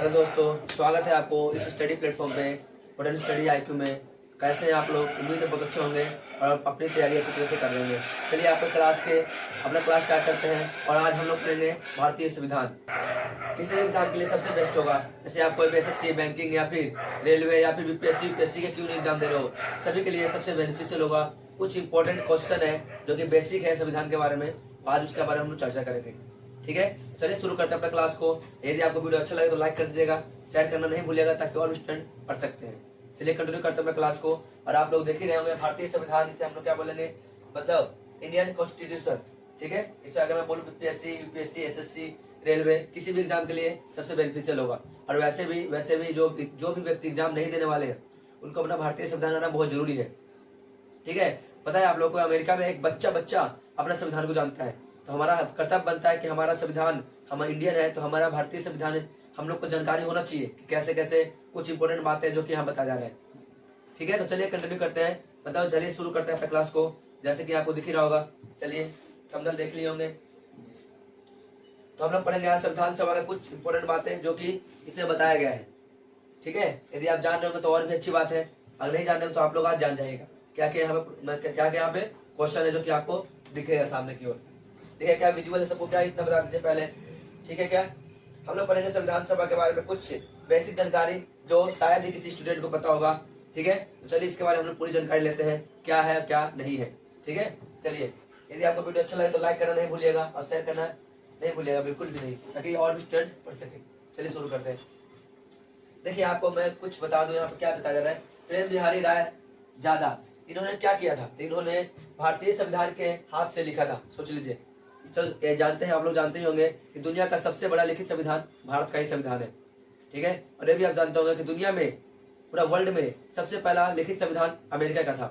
Hello दोस्तों, स्वागत है आपको इस स्टडी प्लेटफॉर्म पे मॉडर्न स्टडी आईक्यू में। कैसे हैं आप लोग? उम्मीद है बहुत अच्छे होंगे और अपनी तैयारी अच्छी तरह से कर रहे होंगे। चलिए अपना क्लास स्टार्ट करते हैं। और आज हम लोग पढ़ेंगे भारतीय संविधान। किसी भी एग्जाम के लिए सबसे बेस्ट होगा। जैसे आप कोई भी एसएससी, बैंकिंग या फिर रेलवे या फिर बीपीएससी यूपीएससी के क्यों नहीं एग्जाम दे रहे हो, सभी के लिए सबसे बेनिफिशियल होगा। कुछ इंपॉर्टेंट क्वेश्चन है जो कि बेसिक है संविधान के बारे में, आज उसके बारे में हम लोग चर्चा करेंगे। ठीक है, चलिए शुरू करते हैं अपना क्लास को। यदि आपको वीडियो अच्छा लगे तो लाइक कर दीजिएगा, शेयर करना नहीं भूलिएगा ताकि और भी स्टूडेंट पढ़ सकते हैं। चलिए कंटिन्यू करते हैं अपना क्लास को। और आप लोग देख ही रहे होंगे भारतीय संविधान, इसे हम लोग क्या बोलेंगे, मतलब इंडियन कॉन्स्टिट्यूशन। ठीक है, इसे अगर मैं बोलूं बीपीएससी, यूपीएससी, एसएससी, रेलवे, किसी भी एग्जाम के लिए सबसे बेनिफिशियल होगा। और वैसे भी जो भी व्यक्ति एग्जाम नहीं देने वाले हैं उनको अपना भारतीय संविधान आना बहुत जरूरी है। ठीक है, पता है आप लोगों को अमेरिका में एक बच्चा अपना संविधान को जानता है। तो हमारा कर्तव्य बनता है कि हमारा संविधान, हम इंडियन है तो हमारा भारतीय संविधान है, हम लोग को जानकारी होना चाहिए कि कैसे कैसे कुछ इंपोर्टेंट बातें जो कि हम बता जा रहे हैं। ठीक है, तो चलिए कंटिन्यू करते हैं। बताओ, चलिए शुरू करते हैं अपने क्लास को। जैसे कि आपको दिख ही रहा होगा, चलिए थंबनेल देख लिए होंगे। तो हम लोग पढ़ेंगे आज संविधान सभा का कुछ इंपोर्टेंट बातें जो कि इसमें बताया गया है। ठीक है, यदि आप जान रहे होंगे तो और भी अच्छी बात है, अगर नहीं जान रहे हो तो आप लोग आज जान जाइएगा क्या क्या यहाँ पे क्वेश्चन है जो कि आपको दिखेगा सामने की ओर। देखिए क्या विजुअल है सबको, क्या इतना बता दीजिए पहले। ठीक है, क्या हम लोग पढ़ेंगे संविधान सभा के बारे में कुछ बेसिक जानकारी जो शायद ही किसी स्टूडेंट को पता होगा। ठीक है, तो चलिए इसके बारे में हम लोग पूरी जानकारी लेते हैं, क्या है क्या नहीं है। ठीक है, चलिए यदि आपको वीडियो अच्छा लगे तो लाइक करना नहीं भूलिएगा और शेयर करना नहीं भूलिएगा, बिल्कुल भी नहीं, ताकि और भी स्टूडेंट पढ़ सके। चलिए शुरू करते हैं। देखिए आपको मैं कुछ बता दूं, यहाँ पे क्या बताया जा रहा है। प्रेम बिहारी राय ज्यादा, इन्होंने क्या किया था? तो इन्होंने भारतीय संविधान के हाथ से लिखा था। सोच लीजिए, सर जानते हैं, आप लोग जानते ही होंगे कि दुनिया का सबसे बड़ा लिखित संविधान भारत का ही संविधान है। ठीक है, और ये भी आप जानते होंगे कि दुनिया में, पूरा वर्ल्ड में सबसे पहला लिखित संविधान अमेरिका का था।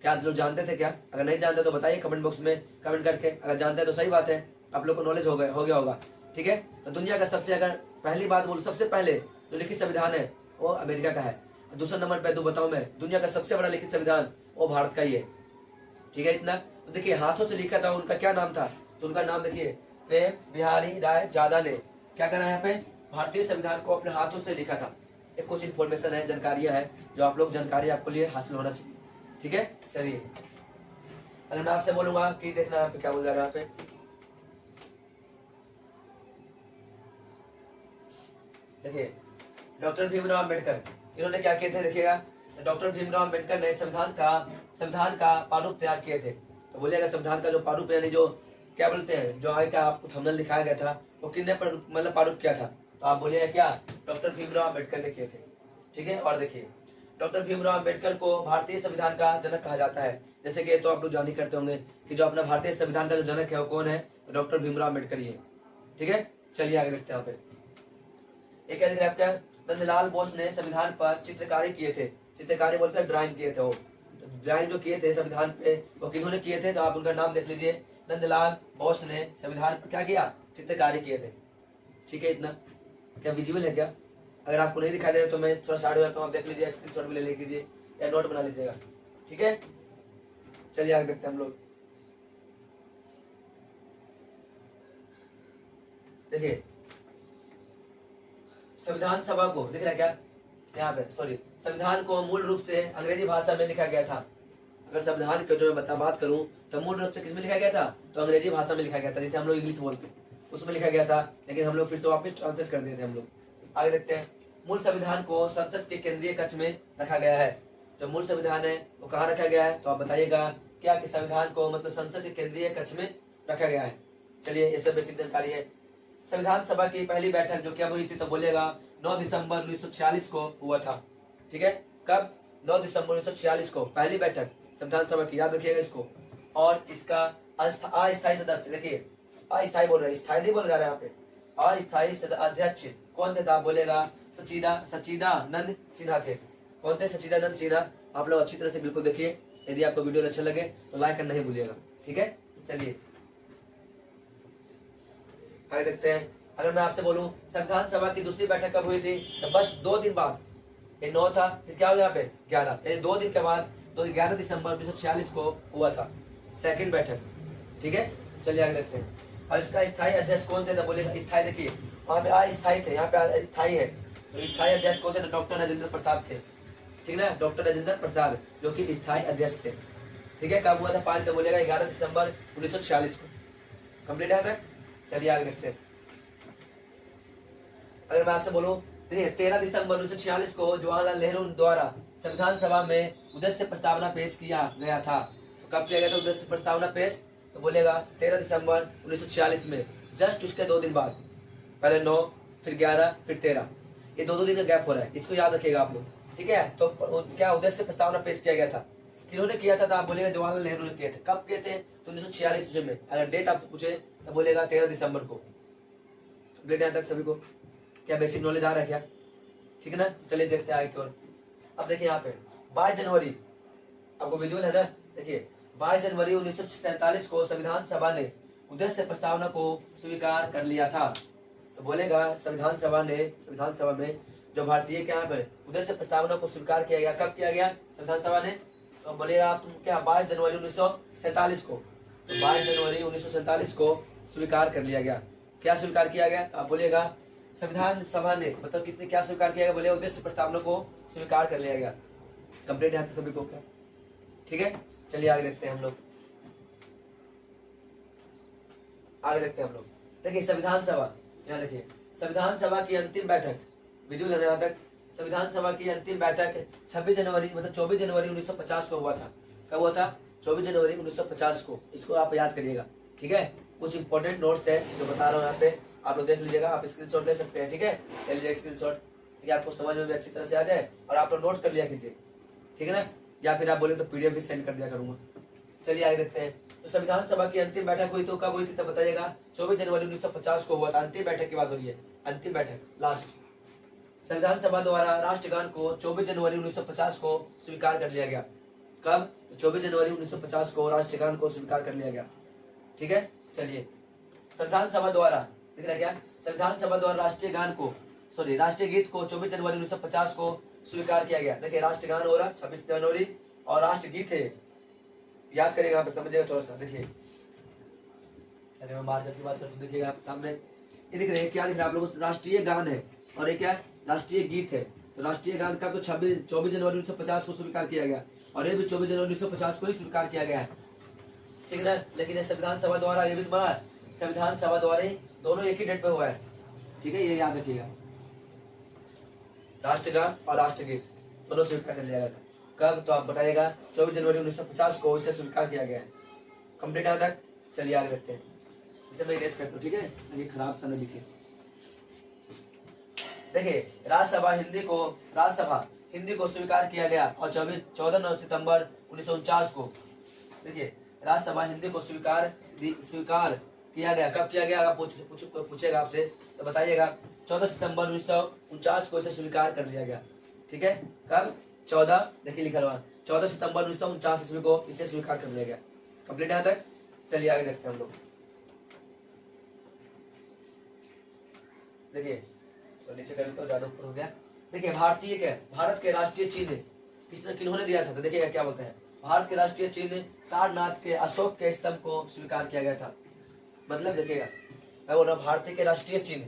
क्या आप लोग जानते थे क्या? अगर नहीं जानते तो बताइए कमेंट बॉक्स में कमेंट करके। अगर जानते हैं तो सही बात है, आप लोग को नॉलेज हो गया होगा। ठीक है, तो दुनिया का सबसे, अगर पहली बात बोलूं, सबसे पहले जो लिखित संविधान है वो अमेरिका का है। दूसरा नंबर पे बताऊं मैं, दुनिया का सबसे बड़ा लिखित संविधान वो भारत का ही है। ठीक है, इतना तो देखिए हाथों से लिखा था, उनका क्या नाम था? तो उनका नाम देखिए, प्रेम बिहारी राय ज्यादा ने क्या करा यहाँ पे, भारतीय संविधान को अपने हाथों से लिखा था। एक कुछ इन्फॉर्मेशन है, जानकारियां है जो आप लोग जानकारी आपको लिए हासिल होना चाहिए। ठीक है, चलिए अगर मैं आपसे बोलूंगा कि देखना यहाँ पे क्या बोल रहा है, यहाँ पे देखिए डॉक्टर भीमराव अम्बेडकर, इन्होंने क्या किए थे देखिएगा। डॉक्टर भीमराव अम्बेडकर ने संविधान का प्रारूप तैयार किए थे। तो बोलिएगा संविधान का जो प्रारूप, यानी जो क्या बोलते हैं, जो आगे का आपको थंबनेल दिखाया गया था, वो किसने मतलब प्रारूप किया था? तो आप बोलिएगा क्या, डॉक्टर भीमराव अम्बेडकर ने किए थे। ठीक है, और देखिए डॉक्टर भीमराव अम्बेडकर को भारतीय संविधान का जनक कहा जाता है। जैसे कि तो आप लोग जान ही करते होंगे कि जो अपना भारतीय संविधान का जो जनक है वो कौन है, डॉक्टर भीमराव अम्बेडकर ही है। ठीक है, चलिए आगे देखते हैं। यहाँ पे एक क्या दिख रहा है आपका, नंदलाल बोस ने संविधान पर चित्रकारी किए थे। चित्रकारी बोलते हैं ड्राइंग किए थे वो। तो ड्राइंग जो किए थे संविधान पे वो किन्होंने किए थे? तो आप उनका नाम देख लीजिए, नंदलाल बोस ने संविधान पर क्या किया, चित्रकारी किए थे। ठीक है, इतना क्या विजुअल है क्या? अगर आपको नहीं दिखाई दे रहा तो मैं थोड़ा साइड हो जाता हूँ, आप देख लीजिए, स्क्रीनशॉट भी ले लीजिए या नोट बना लीजिएगा। ठीक है, चलिए आगे देखते हैं हम लोग। देखिए संविधान सभा को दिख रहा है क्या यहाँ पे, सॉरी, संविधान को मूल रूप से अंग्रेजी भाषा में लिखा गया था। अगर संविधान की जो मैं बात करूं तो मूल रूप से किसमें लिखा गया था? तो अंग्रेजी भाषा में लिखा गया था, जिसे हम लोग इंग्लिश बोलते हैं, उसमें लिखा गया था। लेकिन हम लोग फिर से वापस ट्रांसलेट कर दिए थे हम लोग। आगे देखते हैं। मूल संविधान को संसद के केंद्रीय कक्ष में रखा गया है। जो मूल संविधान है वो कहाँ रखा गया है? तो आप बताइएगा क्या कि संविधान को मतलब संसद के केंद्रीय कक्ष में रखा गया है। चलिए ये सब बेसिक जानकारी है। संविधान सभा की पहली बैठक जो कब हुई थी? तो बोलिएगा 9 दिसंबर 1946 को हुआ था। ठीक है, कब? 9 दिसंबर 1946 को पहली बैठक संविधान सभा की, याद रखिएगा इसको। और इसका अस्थायी सदस्य, देखिए अस्थायी बोल रहे हैं, स्थायी नहीं बोल रहा है यहाँ पे। अस्थायी अध्यक्ष कौन थे? तो आप बोलेगा सच्चिदानंद सिन्हा थे। कौन थे? सच्चिदानंद सिन्हा। आप लोग अच्छी तरह से बिल्कुल देखिए। यदि आपको वीडियो अच्छा लगे तो लाइक करना नहीं भूलिएगा। ठीक है, चलिए आगे देखते हैं। अगर मैं आपसे बोलूं संविधान सभा की दूसरी बैठक कब हुई थी? तो बस 2 दिन बाद, ये 9 था, फिर क्या हो गया यहाँ पे 11, यानी 2 दिन के बाद, तो 11 दिसंबर 1946 को हुआ था सेकंड बैठक। ठीक है, चलिए आगे देखते हैं। और इसका स्थायी अध्यक्ष कौन थे? तो बोलेगा स्थायी, देखिए वहाँ पे अस्थायी थे, यहाँ पे स्थायी है। तो स्थायी अध्यक्ष कौन थे? तो डॉक्टर राजेंद्र प्रसाद थे, ठीक ना, डॉक्टर राजेंद्र प्रसाद जो कि स्थायी अध्यक्ष थे। ठीक है, कब हुआ था पारित? तो बोलेगा 11 दिसंबर 1946 को। कंप्लीट है तक? चलिए आगे देखते हैं। अगर मैं आपसे बोलूं, देखिए 13 दिसंबर 1946 को जवाहरलाल नेहरू द्वारा संविधान सभा में उद्देश्य प्रस्तावना पेश किया गया था। तो कब किया गया था उद्देश्य प्रस्तावना पेश? तो बोलेगा 13 दिसंबर 1946 में, जस्ट उसके 2 दिन बाद। पहले 9, फिर 11, फिर 13, ये 2 दिन का गैप हो रहा है, इसको याद रखिएगा आप लोग। ठीक है, तो क्या उद्देश्य प्रस्तावना पेश किया गया था? किन्होंने किया था? तो आप बोलेगा जवाहरलाल नेहरू ने किए थे। कब किए थे? तो 1946 ईस्वी में। अगर डेट आपसे पूछे तो बोलेगा 13 दिसंबर को। डेट यहाँ तक सभी को क्या बेसिक नॉलेज आ रहा है क्या? ठीक है ना, चलिए देखते हैं आगे की ओर। अब देखिए यहाँ पे 22 जनवरी, आपको विजुअल है ना, देखिए 22 जनवरी 1947 को संविधान सभा ने उद्देश्य प्रस्तावना को स्वीकार कर लिया था। तो बोलेगा संविधान सभा में जो भारतीय क्या है उद्देश्य प्रस्तावना को स्वीकार किया गया। कब किया गया संविधान सभा ने? तो बोलेगा तुम क्या 22 जनवरी 1947 को। तो 22 जनवरी 1947 को स्वीकार कर लिया गया। क्या स्वीकार किया गया? आप बोलिएगा संविधान सभा ने, मतलब किसने क्या स्वीकार किया गया? बोले उद्देश्य प्रस्तावना को स्वीकार कर लिया गया। कंप्लीट है सभी को क्या? ठीक है, चलिए आगे देखते हैं हम लोग। देखिए संविधान सभा, यहाँ देखिए संविधान सभा की अंतिम बैठक, विजुअल है यहाँ तक। संविधान सभा की अंतिम बैठक 26 जनवरी मतलब 24 जनवरी 1950 को हुआ था। कब हुआ था? 24 जनवरी 1950 को। इसको आप याद करिएगा, ठीक है। कुछ इंपॉर्टेंट नोट्स है जो बता रहा हूँ यहाँ पे, आप लोग देख लीजिएगा, आप स्क्रीनशॉट ले सकते हैं, ठीक है। ले लीजिए स्क्रीनशॉट, ठीक है, आपको समझ में भी अच्छी तरह से आ जाए और आप लोग नोट कर लिया कीजिए, ठीक है ना। या फिर आप बोले तो पीडीएफ भी सेंड कर दिया करूंगा। चलिए आगे देखते हैं। तो संविधान सभा की अंतिम बैठक हुई तो कब हुई थी? तो बताइएगा 24 जनवरी 1950 को हुआ था। अंतिम बैठक की बात हो रही है, अंतिम बैठक, लास्ट। संविधान सभा द्वारा राष्ट्रगान को 24 जनवरी 1950 को स्वीकार कर लिया गया। कब? 24 जनवरी 1950 को राष्ट्रगान को स्वीकार कर लिया गया, ठीक है। चलिए संविधान सभा द्वारा, दिख रहा है क्या? संविधान सभा द्वारा राष्ट्रीय गीत को 24 जनवरी 1950 को स्वीकार किया गया। देखिए राष्ट्रगान हो रहा 26 जनवरी और राष्ट्रगीत है, याद करेगा, आप समझिएगा थोड़ा सा। देखिए चलिए मैं मार्कर की बात करता हूँ, देखिएगा आप सामने ये दिख रहे हैं, क्या दिख रहा है आप लोगों को? राष्ट्रीय गान है और ये क्या है? राष्ट्रीय गीत है। तो राष्ट्रीय गान का तो 24 जनवरी 1950 को स्वीकार किया गया और ये भी 24 जनवरी 1950 को ही स्वीकार किया गया है, ठीक है ना। लेकिन संविधान सभा द्वारा, ये भी बना संविधान सभा द्वारा ही दोनों एक ही डेट पे हुआ है, ठीक है, ये याद रखिएगा। राष्ट्रगान और राष्ट्रगीत दोनों स्वीकार कर लिया गया था। कब? तो आप बताइएगा 24 जनवरी 1950 को इसे स्वीकार किया गया है। कंप्लीट यहाँ तक? चलिए आगे देखते हैं। इसे मैं इरेज करता हूँ, ठीक है, ये खराब सा न दिखे। देखिए राज्यसभा हिंदी को स्वीकार किया गया और 14 सितंबर 1949 को, देखिए राज्यसभा हिंदी को स्वीकार किया गया। कब किया गया? आप पूछेगा आपसे तो बताइएगा 14 सितंबर 1949 को इसे स्वीकार कर लिया गया, ठीक है। कब? 14, देखिए लिखा हुआ 14 सितंबर 1949 ईस्वी को इसे स्वीकार कर लिया गया। कंप्लीट यहाँ तक? चलिए आगे देखते हैं हम लोग। देखिए तो नीचे कर तो ज्यादा ऊपर हो गया। देखिए भारत के राष्ट्रीय चिन्ह किन्होंने दिया था? तो देखिएगा क्या बोलते हैं, भारत के राष्ट्रीय चिन्ह सारनाथ के अशोक के स्तंभ को स्वीकार किया गया था। मतलब देखिएगा मैं बोल रहा हूँ भारतीय के राष्ट्रीय चिन्ह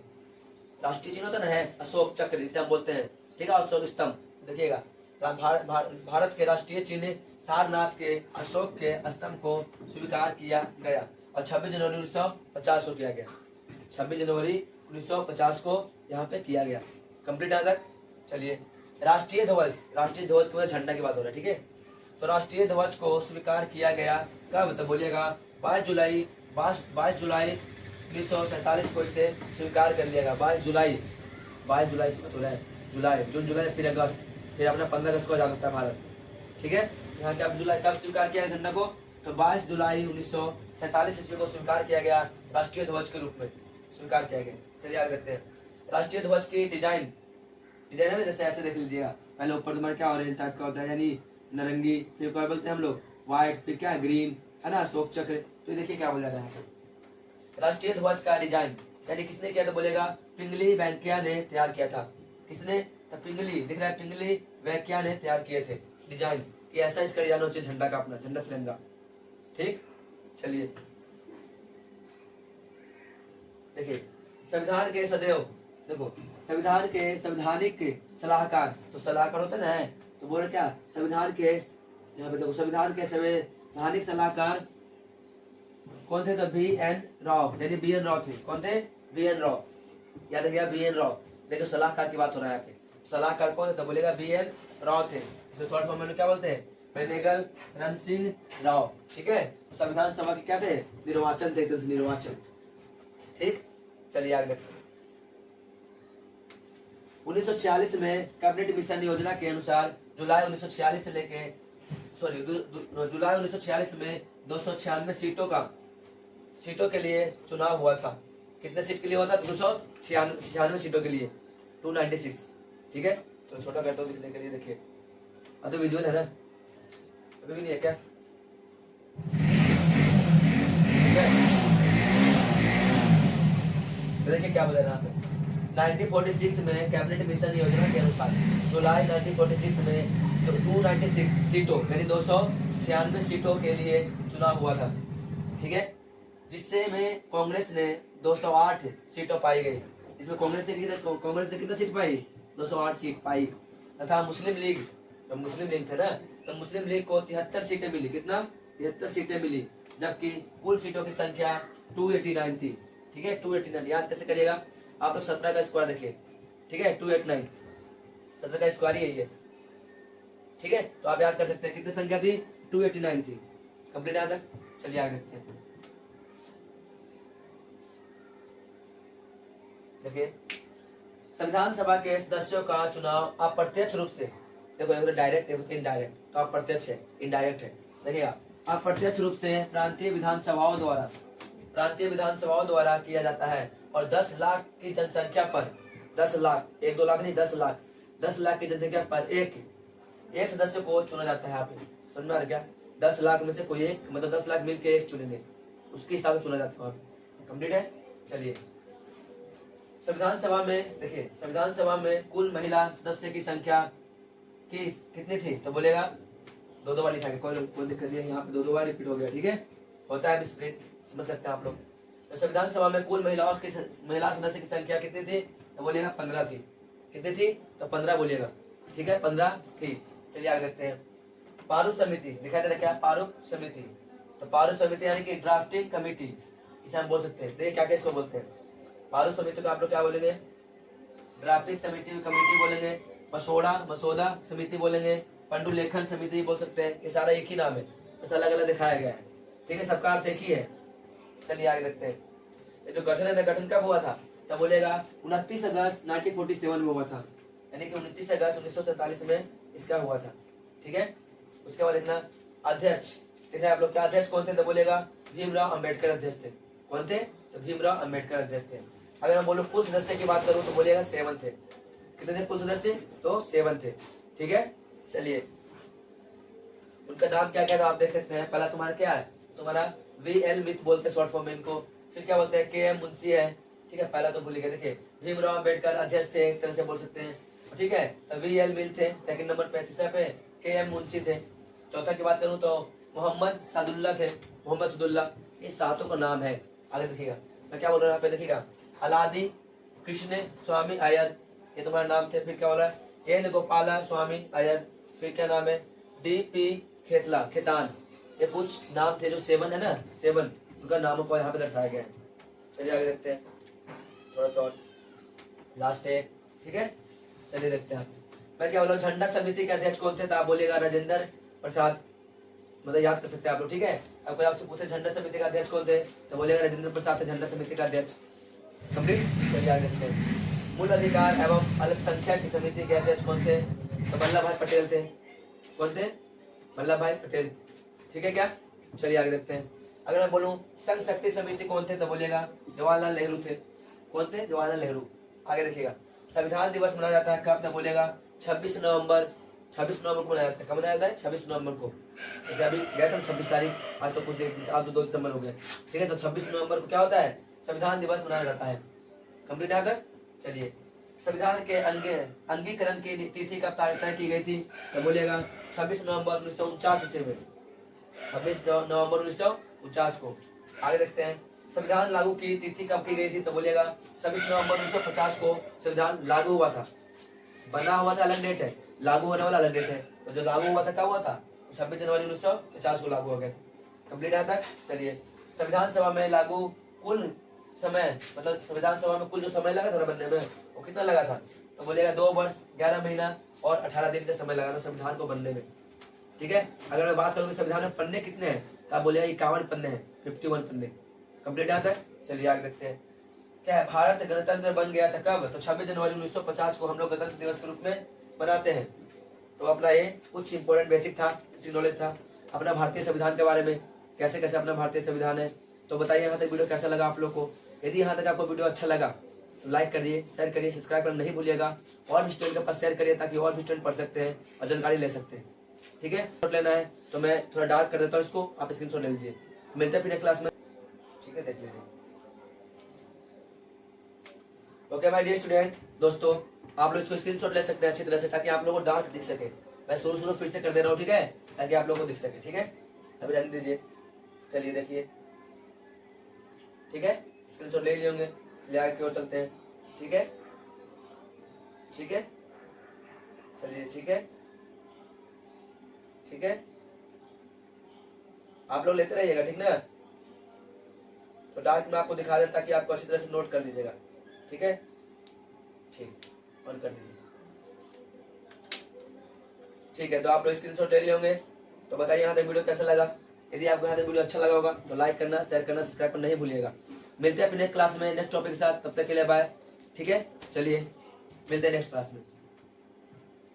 होता ना है अशोक चक्र, जिसे हम बोलते हैं, ठीक है, अशोक स्तंभ। देखिएगा भारत के राष्ट्रीय चिन्ह सारनाथ के अशोक के स्तंभ को स्वीकार किया गया और 26 जनवरी 1950 को किया गया। 26 जनवरी 1950 को यहाँ पे किया गया। कंप्लीट यहाँ तक? चलिए राष्ट्रीय ध्वज के बाद झंडा की बात हो रहा है, ठीक है। तो राष्ट्रीय ध्वज को स्वीकार किया गया कब? तो बोलिएगा 22 जुलाई 1947 को इसे स्वीकार कर लिया गया। 22 जुलाई की बात हो रहा है, जून जुलाई फिर अगस्त, फिर अपना 15 अगस्त को आजाद होता है भारत, ठीक है। यहाँ के अब जुलाई कब स्वीकार किया झंडा को? तो 22 जुलाई 1947 ईस्वी को स्वीकार किया गया, राष्ट्रीय ध्वज के रूप में स्वीकार किया गया। चलिए आगे देखते हैं। राष्ट्रीय ध्वज की डिजाइन है ना, जैसे ऐसे देख लीजिएगा, पहले ऊपर तुम्हारा क्या ऑरेंज टाइप का होता है, यानी नारंगी, फिर क्या बोलते हैं हम लोग व्हाइट, फिर क्या ग्रीन, है ना, अशोक चक्र। तो देखिए क्या बोल जा रहा है राष्ट्रीय ध्वज का डिजाइन, यानी किसने किया? तो बोलेगा पिंगली वेंकैया ने तैयार किया था। किसने? तो पिंगली, दिख रहा है, पिंगली वेंकैया ने तैयार किए थे डिजाइन कि ऐसा इसका डिजाइन होना चाहिए झंडा का, अपना झंडा तिरंगा, ठीक। चलिए देखिए संविधान के सदैव, देखो संविधान के संवैधानिक सलाहकार, तो सलाहकार होता है ना, तो बोले क्या संविधान के, यहाँ पे देखो संविधान के संवैधानिक सलाहकार कौन थे? तो BN राव, यानी BN राव थे। कौन थे? BN राव, याद रखिएगा BN राव। देखो सलाहकार की बात हो रहा है यहाँ पे, सलाहकार कौन थे? तो बोलेगा BN राव थे। इसे शॉर्ट फॉर्म में क्या बोलते हैं? बेनेगल रणसिंह राव, ठीक है। संविधान सभा के क्या थे? निर्वाचन थे, तो निर्वाचन, ठीक। चलिए आगे देखते हैं। 1946 में कैबिनेट मिशन योजना के अनुसार जुलाई 1946 से लेके जुलाई 1946 में 296 सीटों के लिए चुनाव हुआ था। कितने सीट के लिए हुआ था? 296 सीटों के लिए, 296, ठीक है। तो छोटा करता हूँ दिखने के लिए, देखिए अब तो विजुअल है ना, अभी भी नहीं है क्या? देखिए क्या बोल रहे हैं 1946 में कैबिनेट मिशन योजना के अनुसार जुलाई 1946 में 296 सीटों यानी 296 सीटों के लिए चुनाव हुआ था, ठीक है। जिससे में कांग्रेस ने 208 सीटों पाई गई। इसमें कांग्रेस ने कितना सीट पाई? 208 सीट पाई। तथा मुस्लिम लीग थे ना, तो मुस्लिम लीग को 73 सीटें मिली। कितना? 73 सीटें मिली, जबकि कुल सीटों की संख्या 289 थी, ठीक है। 289 याद कैसे करिएगा आप लोग? 17 का स्क्वायर देखिए, ठीक है। 289 17 का स्क्वायर ही है, ठीक है। तो आप याद कर सकते हैं कितनी संख्या थी? 289 थी। कंप्लीट याद है। चलिए आगे देखते हैं। देखिए संविधान सभा के सदस्यों का चुनाव अप्रत्यक्ष रूप से, देखो डायरेक्ट इनडायरेक्ट, तो अप्रत्यक्ष है, इनडायरेक्ट है। देखिएगा अप्रत्यक्ष रूप से प्रांतीय विधानसभाओं द्वारा किया जाता है और 10 लाख की जनसंख्या पर 10 लाख, 1-2 लाख नहीं, 10 लाख की जनसंख्या पर एक सदस्य को चुना जाता है। यहाँ पे समझ में आ गया? 10 लाख में से कोई एक, मतलब 10 लाख मिलकर एक चुनेंगे, उसके हिसाब से चुना जाता है। कंप्लीट है। चलिए संविधान सभा में, देखिए संविधान सभा में कुल महिला सदस्य की संख्या कितनी थी? तो बोलेगा 2-2 बार लिखा गया, कोई दिक्कत नहीं है, यहाँ पे 2-2 बार रिपीट हो गया, ठीक है। होता है स्प्लिट, समझ सकते हैं आप लोग। तो संविधान सभा में कुल महिला सदस्य की संख्या कितनी थी? तो बोलिएगा 15 थी। कितनी थी? तो 15 बोलिएगा, ठीक है, 15 थी। चलिए आगे देखते हैं। पारूप समिति दिखाई दे रहा क्या? पारूप समिति, तो पारूप समिति यानी कि ड्राफ्टिंग कमेटी, इसे हम बोल सकते हैं। देखिए क्या क्या इसको बोलते हैं पारूप समिति को? आप लोग क्या बोलेंगे? ड्राफ्टिंग कमेटी बोलेंगे, मसौदा समिति बोलेंगे, पंडुलेखन समिति बोल सकते हैं। ये सारा एक ही नाम है, बस अलग अलग दिखाया गया है, ठीक है। सबका अर्थ एक ही है। चलिए आगे देखते हैं। ये जो गठन है ना, गठन कब हुआ था? तब बोलेगा 29 अगस्त 1947 में हुआ था, यानी कि 29 अगस्त 1947 में इसका हुआ था, ठीक है। उसके बाद लिखना अध्यक्ष, ठीक है। आप लोग क्या अध्यक्ष कौन थे? तो बोलेगा भीमराव अंबेडकर अध्यक्ष थे। कौन थे? तो भीमराव अंबेडकर अध्यक्ष थे। अगर मैं बोलूं कुल सदस्य की बात करूं तो बोलेगा 7 थे। कितने थे कुल सदस्य? तो 7 थे, ठीक है। चलिए उनका नाम क्या क्या था आप देख सकते हैं। पहला तुम्हारा क्या है? तुम्हारा VL मित बोलते हैं शॉर्ट फॉर्म में इनको। फिर क्या बोलते हैं? KM मुंशी है, ठीक है। पहला तो भूल गए। देखिए भीमराव अंबेडकर अध्यक्ष थे, एक तरह से बोल सकते हैं, ठीक है। तो VL मिल थे सेकंड नंबर पे। तीसरे पे KM मुंशी थे। चौथा की बात करूं तो मोहम्मद सादुल्ला थे, मोहम्मद सादुल्ला। ये सातों का नाम है। आगे देखिएगा मैं क्या बोल रहा हूँ, यहाँ पे देखिएगा अलादी कृष्ण स्वामी अय्यर, ये तुम्हारा नाम थे। फिर क्या बोला? N गोपाला स्वामी अय्यर। फिर क्या नाम है? DP खेतान। ये कुछ नाम थे जो 7 है ना, 7 उनका नामों को यहाँ पे दर्शाया गया है। चलिए आगे देखते हैं, थोड़ा सा लास्ट है, ठीक है। चलिए देखते हैं। मैं क्या बोला? झंडा समिति के अध्यक्ष कौन थे? तो आप बोलिएगा राजेंद्र प्रसाद, मतलब याद कर सकते हैं आप लोग, ठीक है। अब कोई आपसे पूछे झंडा समिति का अध्यक्ष कौन थे? तो बोलेगा राजेंद्र प्रसाद थे झंडा समिति का अध्यक्ष। कंप्लीट। चलिए आगे देखते हैं। मूल अधिकार एवं अल्पसंख्यक की समिति के अध्यक्ष कौन थे? तो वल्लभ भाई पटेल थे। कौन थे? वल्लभ भाई पटेल, ठीक है क्या। चलिए आगे देखते हैं। अगर मैं बोलूं संघ शक्ति समिति कौन थे? तो बोलिएगा जवाहरलाल नेहरू थे। कौन थे? जवाहरलाल नेहरू। आगे देखिएगा संविधान दिवस मनाया जाता है कब? तो बोलेगा 26 नवंबर को मनाया जाता है। कब मनाया जाता है? 26 नवंबर को। जैसे अभी गया था 26 तारीख, आज तो कुछ देर, आज तो 2 दिसंबर हो गए, ठीक है। तो 26 नवंबर को क्या होता है? संविधान दिवस मनाया जाता है। कंप्लीट है। चलिए संविधान के अंगीकरण की तिथि कब तय की गई थी? तो बोलिएगा 26 नवंबर 1949 ईस्वी में, 26 नवंबर 1949 को। आगे देखते हैं। संविधान लागू की तिथि कब की गई थी? तो बोलिएगा 26 नवंबर 1950 को संविधान लागू हुआ था। बना हुआ था अलग डेट है, लागू होने वाला अलग डेट है। तो जो लागू हुआ था कब हुआ था? 26 जनवरी 1950 को लागू हो गया था। कंप्लीट आता है। चलिए, संविधान सभा में लागू कुल समय, मतलब संविधान सभा में कुल जो समय लगा था बनने में, वो कितना लगा था? तो बोलिएगा 2 वर्ष 11 महीना और 18 दिन का समय लगा था संविधान को बनने में। ठीक है। अगर मैं बात करूँ संविधान में पन्ने कितने हैं, तो आप बोलिएगा 51 पन्ने हैं, 51 पन्ने। कंप्लीट आता है। चलिए आगे देखते हैं। क्या है? भारत गणतंत्र बन गया था कब? तो 26 जनवरी 1950 को हम लोग गणतंत्र दिवस के रूप में मनाते हैं। तो अपना ये कुछ इंपॉर्टेंट बेसिक था, बेसिक नॉलेज था अपना भारतीय संविधान के बारे में, कैसे कैसे अपना भारतीय संविधान है। तो बताइए यहाँ तक वीडियो कैसा लगा आप लोग को? यदि यहाँ तक आपको वीडियो अच्छा लगा तो लाइक करिए, शेयर करिए, सब्सक्राइब करना नहीं भूलिएगा। और भी स्टूडेंट के पास शेयर करिए ताकि और भी स्टूडेंट पढ़ सकते हैं और जानकारी ले सकते हैं। ठीक है। नोट लेना है तो मैं थोड़ा डार्क कर देता हूँ इसको, आप स्क्रीनशॉट ले लीजिए। मिलते हैं फिर क्लास में। ठीक है, देख लीजिए। ओके माय डियर स्टूडेंट, दोस्तों आप लोग इसको स्क्रीनशॉट ले सकते हैं अच्छी तरह से, ताकि आप लोगों को डार्क दिख सके। मैं शुरू फिर से कर दे रहा हूँ, ठीक है, ताकि आप लोगों को दिख सके। ठीक है, अभी रहने दीजिए। चलिए देखिए, ठीक है, स्क्रीनशॉट ले लिए होंगे। चलिए आगे की ओर चलते हैं। ठीक है, ठीक है, चलिए ठीक है, ठीक है, आप लोग लेते रहिएगा, ठीक ना। तो डार्क में आपको दिखा देता ताकि आपको अच्छी तरह से नोट कर लीजिएगा। ठीक है, ठीक, ऑन कर दीजिए। ठीक है, तो आप लोग स्क्रीनशॉट ले लिए होंगे। तो बताइए यहाँ तक वीडियो कैसा लगा। यदि आपको यहाँ तक वीडियो अच्छा लगा होगा तो लाइक करना, शेयर करना, सब्सक्राइब करना नहीं भूलिएगा। मिलते हैं अपने नेक्स्ट क्लास में नेक्स्ट टॉपिक के साथ, तब तक के लिए बाय। ठीक है, चलिए मिलते हैं नेक्स्ट क्लास में।